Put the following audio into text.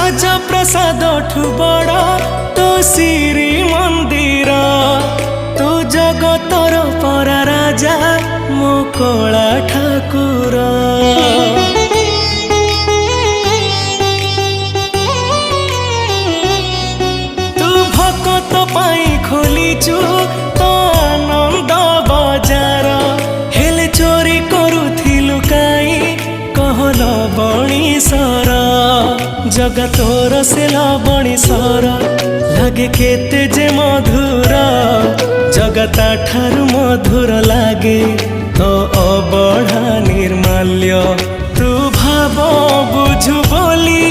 ରାଜପ୍ରସାଦ ଠୁ ବଡ଼ ତୋ ଶ୍ରୀ ମନ୍ଦିର। ତୁ ଜଗତର ପରା ରାଜା ମୋ କଳା ଠାକୁର। ତୁ ଭକତ ପାଇଁ ଖୋଲିଛୁ ତ ଆନନ୍ଦ ବଜାର। ହେଲେ ଚୋରି କରୁଥିଲୁ କାଇଁ କହଲ ବଣିସର। ଜଗତର ସେ ଲବଣିସର ଲାଗେ କେତେ ଯେ ମଧୁର। ଜଗତା ଠାରୁ ମଧୁର ଲାଗେ ତ ଅବଢା ନିର୍ମାଲ୍ୟ। ତୁ ଭାବ ବୁଝୁ ବୋଲି